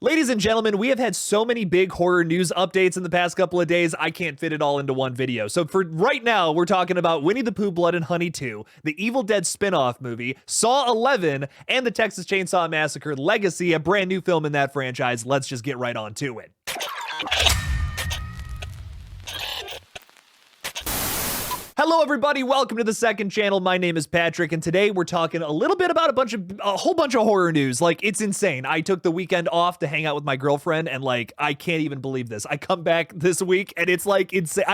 Ladies and gentlemen, we have had so many big horror news updates in the past couple of days, I can't fit it all into one video. So for right now, we're talking about Winnie the Pooh, Blood and Honey 2, the Evil Dead spin-off movie, Saw 11, and the Texas Chainsaw Massacre Legacy, a brand new film in that franchise. Let's just get right on to it. Hello everybody, welcome to the second channel. My name is Patrick, and today we're talking a little bit about a whole bunch of horror news. Like, it's insane. I took the weekend off to hang out with my girlfriend, and like, I can't even believe this. I come back this week, and it's like insane.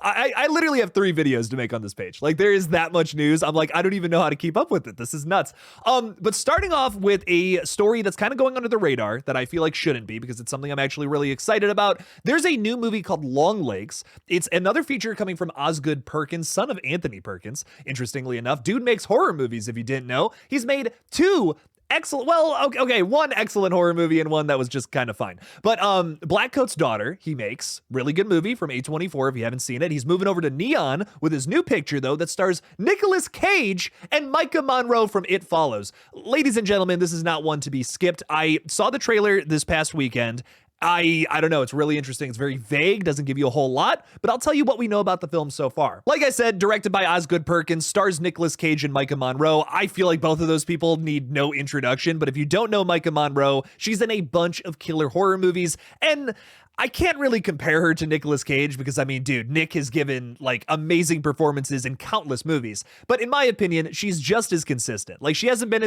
I literally have 3 videos to make on this page. Like, there is that much news. I'm like, I don't even know how to keep up with it. This is nuts. But starting off with a story that's kind of going under the radar that I feel like shouldn't be, because it's something I'm actually really excited about. There's a new movie called Longlegs. It's another feature coming from Osgood Perkins, son of Anthony Perkins. Interestingly enough, dude makes horror movies, if you didn't know. He's made 2 excellent, well, okay, 1 excellent horror movie and 1 that was just kind of fine. But Blackcoat's Daughter, he makes. Really good movie from A24 if you haven't seen it. He's moving over to Neon with his new picture, though, that stars Nicolas Cage and Micah Monroe from It Follows. Ladies and gentlemen, this is not one to be skipped. I saw the trailer this past weekend. I don't know, it's really interesting. It's very vague, doesn't give you a whole lot, but I'll tell you what we know about the film so far. Like I said, directed by Osgood Perkins, stars Nicolas Cage and Micah Monroe. I feel like both of those people need no introduction, but if you don't know Micah Monroe, she's in a bunch of killer horror movies, and I can't really compare her to Nicolas Cage because, I mean, dude, Nick has given, like, amazing performances in countless movies. But in my opinion, she's just as consistent. Like, she hasn't been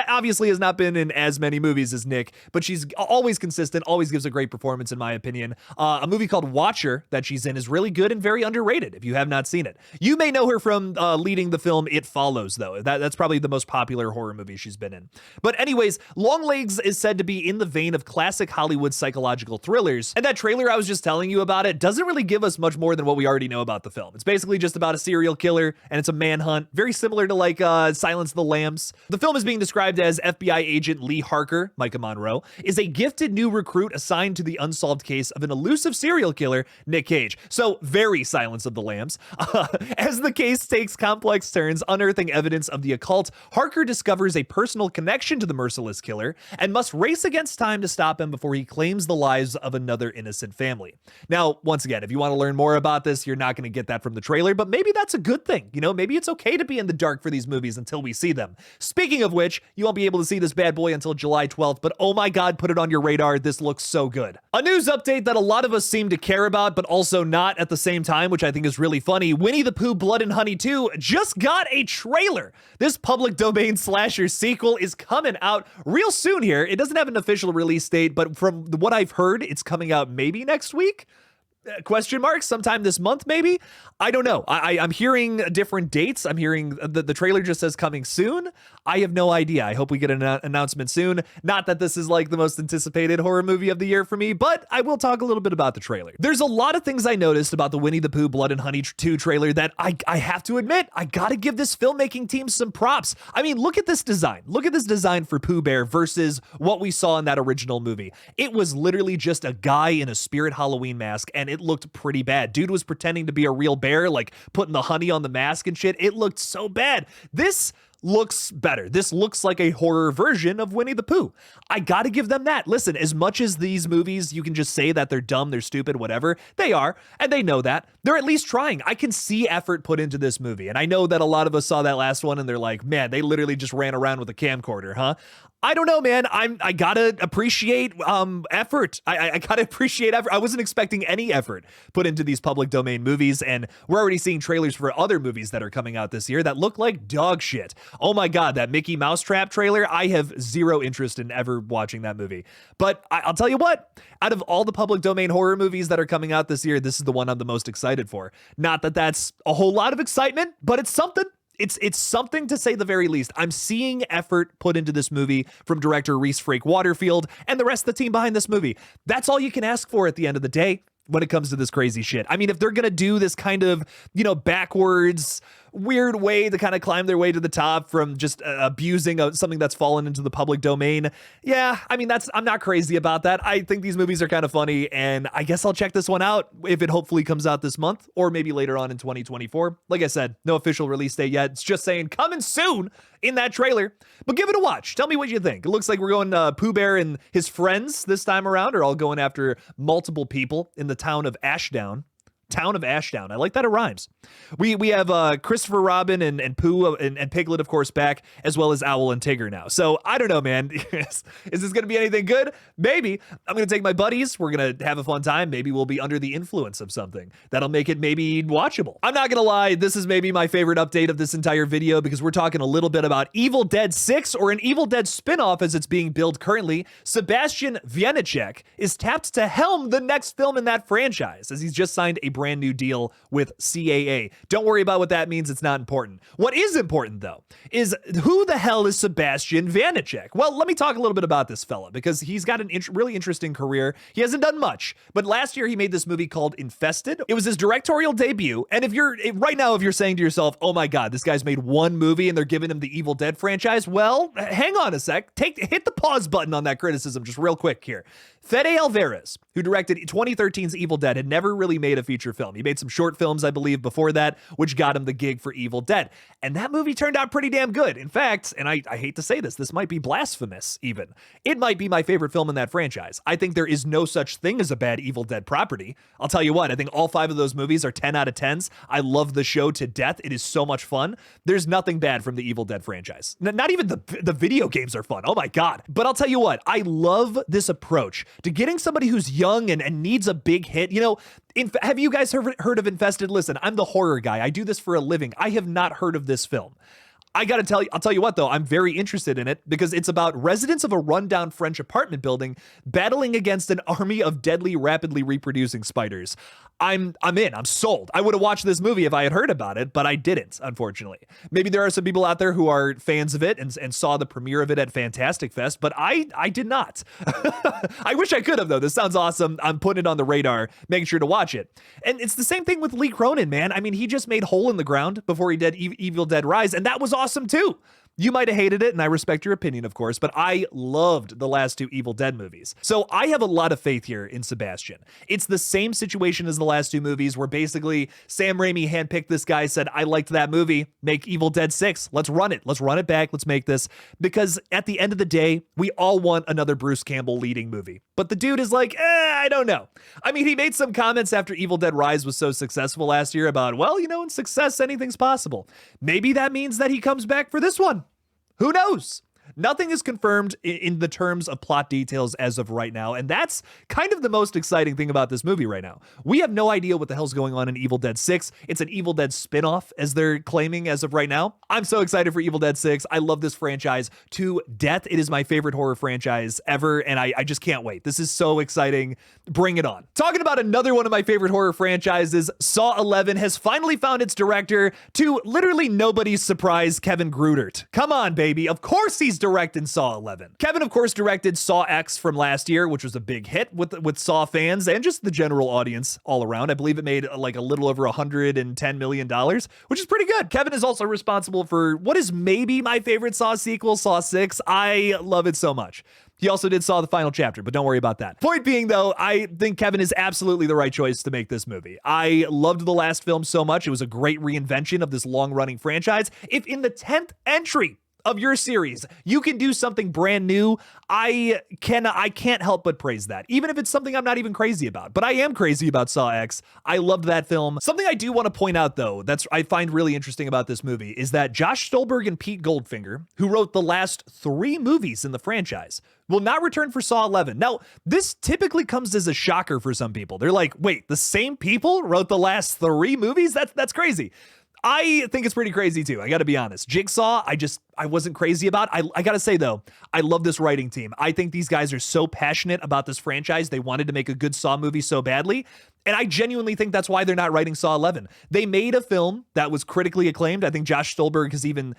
obviously has not been in as many movies as Nick, but she's always consistent, always gives a great performance, in my opinion. A movie called Watcher that she's in is really good and very underrated if you have not seen it. You may know her from leading the film It Follows, though. That's probably the most popular horror movie she's been in. But anyways, Longlegs is said to be in the vein of classic Hollywood psychological thrillers. And that trailer I was just telling you about, it doesn't really give us much more than what we already know about the film. It's basically just about a serial killer, and it's a manhunt, very similar to like Silence of the Lambs. The film is being described as FBI agent Lee Harker, Micah Monroe, is a gifted new recruit assigned to the unsolved case of an elusive serial killer, Nick Cage. So very Silence of the Lambs. As the case takes complex turns, unearthing evidence of the occult, Harker discovers a personal connection to the merciless killer and must race against time to stop him before he claims the lives of another innocent family. Now, once again, if you want to learn more about this, you're not going to get that from the trailer, but maybe that's a good thing. You know, maybe it's okay to be in the dark for these movies until we see them. Speaking of which, you won't be able to see this bad boy until July 12th, but oh my God, put it on your radar. This looks so good. A news update that a lot of us seem to care about, but also not at the same time, which I think is really funny. Winnie the Pooh, Blood and Honey 2 just got a trailer. This public domain slasher sequel is coming out real soon here. It doesn't have an official release date, but from what I've heard, it's coming out maybe next week? Question mark, sometime this month, maybe? I don't know. I'm hearing different dates. I'm hearing the trailer just says coming soon. I have no idea. I hope we get an announcement soon. Not that this is like the most anticipated horror movie of the year for me, but I will talk a little bit about the trailer. There's a lot of things I noticed about the Winnie the Pooh, Blood and Honey 2 trailer that I have to admit, I gotta give this filmmaking team some props. I mean, look at this design. Look at this design for Pooh Bear versus what we saw in that original movie. It was literally just a guy in a Spirit Halloween mask, and it looked pretty bad. Dude was pretending to be a real bear, like putting the honey on the mask and shit. It looked so bad. This looks better. This looks like a horror version of Winnie the Pooh. I gotta give them that. Listen, as much as these movies, you can just say that they're dumb, they're stupid, whatever, they are, and they know that. They're at least trying. I can see effort put into this movie, and I know that a lot of us saw that last one, and they're like, man, they literally just ran around with a camcorder, huh? I don't know, man. I gotta appreciate effort. I gotta appreciate effort. I wasn't expecting any effort put into these public domain movies, and we're already seeing trailers for other movies that are coming out this year that look like dog shit. Oh my God, that Mickey Mouse Trap trailer, I have zero interest in ever watching that movie. But I'll tell you what, out of all the public domain horror movies that are coming out this year, this is the one I'm the most excited for. Not that that's a whole lot of excitement, but it's something. It's something, to say the very least. I'm seeing effort put into this movie from director Reese Frake Waterfield and the rest of the team behind this movie. That's all you can ask for at the end of the day when it comes to this crazy shit. I mean, if they're gonna do this kind of, you know, backwards weird way to kind of climb their way to the top from just abusing something that's fallen into the public domain. Yeah, I mean, I'm not crazy about that. I think these movies are kind of funny, and I guess I'll check this one out if it hopefully comes out this month or maybe later on in 2024. Like I said, no official release date yet. It's just saying coming soon in that trailer, but give it a watch. Tell me what you think. It looks like we're going Pooh Bear and his friends this time around are all going after multiple people in the town of Ashdown. I like that it rhymes. We have Christopher Robin and Pooh and Piglet, of course, back, as well as Owl and Tigger now. So I don't know, man. Is this going to be anything good? Maybe. I'm going to take my buddies. We're going to have a fun time. Maybe we'll be under the influence of something that'll make it maybe watchable. I'm not going to lie. This is maybe my favorite update of this entire video because we're talking a little bit about Evil Dead 6, or an Evil Dead spinoff as it's being billed currently. Sebastian Wieniawski is tapped to helm the next film in that franchise, as he's just signed a brand new deal with CAA. Don't worry about what that means. It's not important. What is important, though, is who the hell is Sebastian Wieniawski? Well, let me talk a little bit about this fella, because he's got an really interesting career. He hasn't done much, but last year he made this movie called Infested. It was his directorial debut, and if you're saying to yourself, oh my god, this guy's made one movie and they're giving him the Evil Dead franchise, well, hang on a sec. Hit the pause button on that criticism just real quick here. Fede Alvarez, who directed 2013's Evil Dead, had never really made a feature film. He made some short films, I believe, before that, which got him the gig for Evil Dead. And that movie turned out pretty damn good. In fact, and I hate to say this might be blasphemous even. It might be my favorite film in that franchise. I think there is no such thing as a bad Evil Dead property. I'll tell you what, I think all 5 of those movies are 10 out of 10s. I love the show to death. It is so much fun. There's nothing bad from the Evil Dead franchise. Not even the video games are fun. Oh my god. But I'll tell you what, I love this approach to getting somebody who's young and needs a big hit. You know, have you guys heard of Infested? Listen, I'm the horror guy. I do this for a living. I have not heard of this film. I'll tell you what though, I'm very interested in it because it's about residents of a rundown French apartment building battling against an army of deadly, rapidly reproducing spiders. I'm in. I'm sold. I would have watched this movie if I had heard about it, but I didn't, unfortunately. Maybe there are some people out there who are fans of it and saw the premiere of it at Fantastic Fest, but I did not. I wish I could have, though. This sounds awesome. I'm putting it on the radar, making sure to watch it. And it's the same thing with Lee Cronin, man. I mean, he just made Hole in the Ground before he did Evil Dead Rise, and that was awesome, too. You might have hated it, and I respect your opinion, of course, but I loved the last 2 Evil Dead movies. So I have a lot of faith here in Sebastian. It's the same situation as the last 2 movies where basically Sam Raimi handpicked this guy, said, I liked that movie, make Evil Dead 6. Let's run it. Let's run it back. Let's make this. Because at the end of the day, we all want another Bruce Campbell leading movie. But the dude is like, I don't know. I mean, he made some comments after Evil Dead Rise was so successful last year about, well, you know, in success, anything's possible. Maybe that means that he comes back for this one. Who knows? Nothing is confirmed in the terms of plot details as of right now, and that's kind of the most exciting thing about this movie right now. We have no idea what the hell's going on in Evil Dead 6. It's an Evil Dead spinoff, as they're claiming as of right now. I'm so excited for Evil Dead 6. I love this franchise to death. It is my favorite horror franchise ever, and I just can't wait. This is so exciting. Bring it on. Talking about another one of my favorite horror franchises, Saw 11 has finally found its director, to literally nobody's surprise, Kevin Grudert. Come on, baby. Of course he's directing Saw 11. Kevin, of course, directed Saw X from last year, which was a big hit with Saw fans and just the general audience all around. I believe it made like a little over $110 million, which is pretty good. Kevin is also responsible for what is maybe my favorite Saw sequel, Saw 6. I love it so much. He also did Saw the Final Chapter, but don't worry about that. Point being, though, I think Kevin is absolutely the right choice to make this movie. I loved the last film so much. It was a great reinvention of this long-running franchise. If in the 10th entry of your series you can do something brand new, I can't help but praise that, even if it's something I'm not even crazy about. But I am crazy about Saw X. I loved that film. Something I do want to point out, though, I find really interesting about this movie is that Josh Stolberg and Pete Goldfinger, who wrote the last 3 movies in the franchise, will not return for Saw 11. Now, this typically comes as a shocker for some people. They're like, wait, the same people wrote the last 3 movies? That's crazy. I think it's pretty crazy too. I got to be honest. Jigsaw, I wasn't crazy about. I got to say though, I love this writing team. I think these guys are so passionate about this franchise. They wanted to make a good Saw movie so badly. And I genuinely think that's why they're not writing Saw 11. They made a film that was critically acclaimed. I think Josh Stolberg has even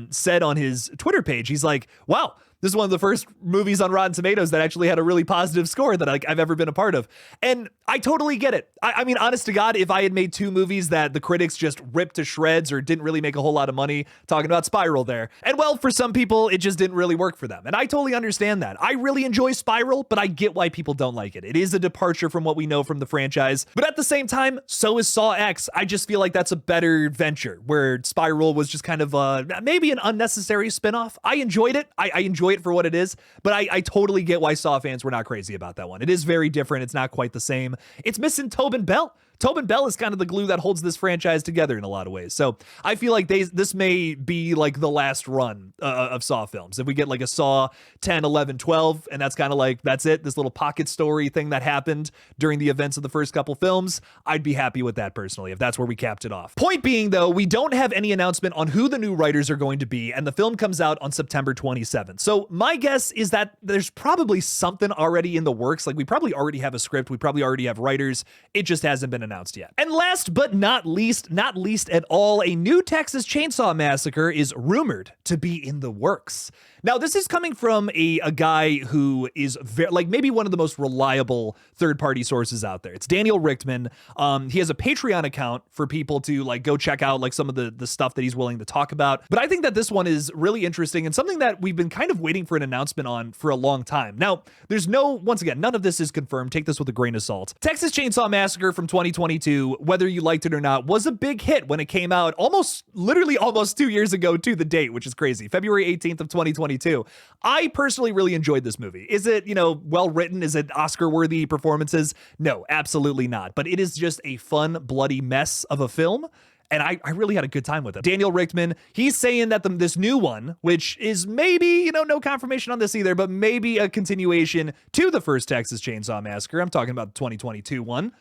said on his Twitter page, he's like, wow, This is one of the first movies on Rotten Tomatoes that actually had a really positive score that I've ever been a part of. And I totally get it. I mean, honest to God, if I had made two movies that the critics just ripped to shreds or didn't really make a whole lot of money, talking about Spiral there. And well, for some people, it just didn't really work for them. And I totally understand that. I really enjoy Spiral, but I get why people don't like it. It is a departure from what we know from the franchise. But at the same time, so is Saw X. I just feel like that's a better venture, where Spiral was just kind of maybe an unnecessary spinoff. I enjoyed it. I enjoy it for what it is, but I totally get why Saw fans were not crazy about that one. It is very different. It's not quite the same. It's missing Tobin Bell. Tobin Bell is kind of the glue that holds this franchise together in a lot of ways. So I feel like this may be like the last run of Saw films. If we get like a Saw 10, 11, 12, and that's kind of like, that's it, this little pocket story thing that happened during the events of the first couple films, I'd be happy with that personally, if that's where we capped it off. Point being though, we don't have any announcement on who the new writers are going to be, and the film comes out on September 27th. So my guess is that there's probably something already in the works. Like we probably already have a script, we probably already have writers. It just hasn't been announced yet. And last but not least at all, a new Texas Chainsaw Massacre is rumored to be in the works. Now, this is coming from a guy who is like maybe one of the most reliable third-party sources out there. It's Daniel Richtman. He has a Patreon account for people to like go check out like some of the stuff that he's willing to talk about. But I think that this one is really interesting and something that we've been kind of waiting for an announcement on for a long time. Now, once again, none of this is confirmed. Take this with a grain of salt. Texas Chainsaw Massacre from 2022, whether you liked it or not, was a big hit when it came out literally almost 2 years ago to the date, which is crazy. February 18th of 2022. I personally really enjoyed this movie. Is it, well written? Is it Oscar-worthy performances? No, absolutely not. But it is just a fun, bloody mess of a film. And I really had a good time with it. Daniel Richtman, he's saying that this new one, which is maybe, no confirmation on this either, but maybe a continuation to the first Texas Chainsaw Massacre. I'm talking about the 2022 one,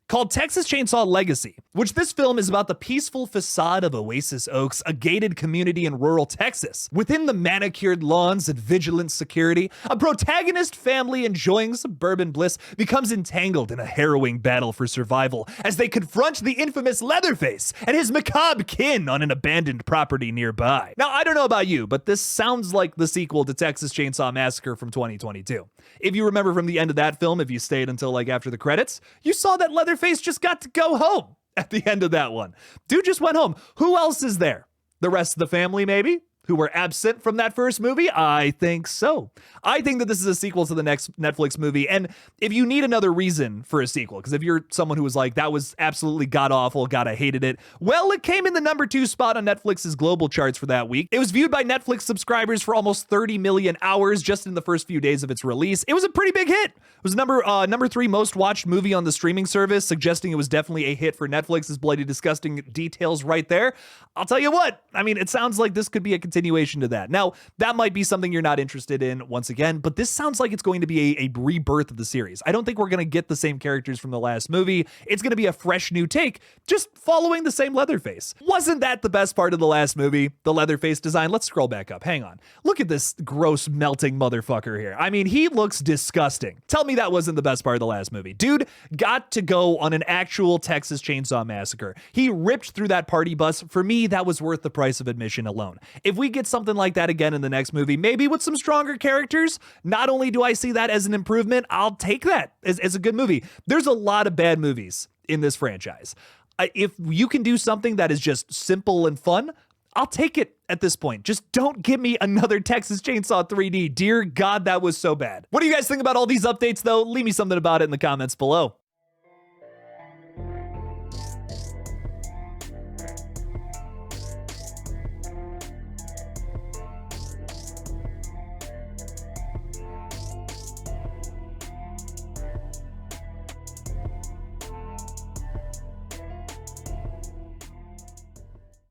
called Texas Chainsaw Legacy, which this film is about the peaceful facade of Oasis Oaks, a gated community in rural Texas. Within the manicured lawns and vigilant security, a protagonist family enjoying suburban bliss becomes entangled in a harrowing battle for survival as they confront the infamous Leatherface and his macabre kin on an abandoned property nearby. Now, I don't know about you, but this sounds like the sequel to Texas Chainsaw Massacre from 2022. If you remember from the end of that film, if you stayed until like after the credits, you saw that Leatherface just got to go home at the end of that one. Dude just went home. Who else is there? The rest of the family, maybe? Who were absent from that first movie? I think so. I think that this is a sequel to the next Netflix movie. And if you need another reason for a sequel, because if you're someone who was like, that was absolutely god-awful, God, I hated it. Well, it came in the number 2 spot on Netflix's global charts for that week. It was viewed by Netflix subscribers for almost 30 million hours just in the first few days of its release. It was a pretty big hit. It was number 3 most watched movie on the streaming service, suggesting it was definitely a hit for Netflix's bloody disgusting details right there. I'll tell you what, I mean, it sounds like this could be a continuation to that. Now, that might be something you're not interested in once again, but this sounds like it's going to be a rebirth of the series. I don't think we're going to get the same characters from the last movie. It's going to be a fresh new take, just following the same Leatherface. Wasn't that the best part of the last movie? The Leatherface design? Let's scroll back up. Hang on. Look at this gross melting motherfucker here. I mean, he looks disgusting. Tell me that wasn't the best part of the last movie. Dude got to go on an actual Texas Chainsaw Massacre. He ripped through that party bus. For me, that was worth the price of admission alone. If we get something like that again in the next movie, maybe with some stronger characters, not only do I see that as an improvement, I'll take that as a good movie. There's a lot of bad movies in this franchise. If you can do something that is just simple and fun, I'll take it at this point. Just don't give me another Texas Chainsaw 3D. Dear God, that was so bad. What do you guys think about all these updates, though? Leave me something about it in the comments below.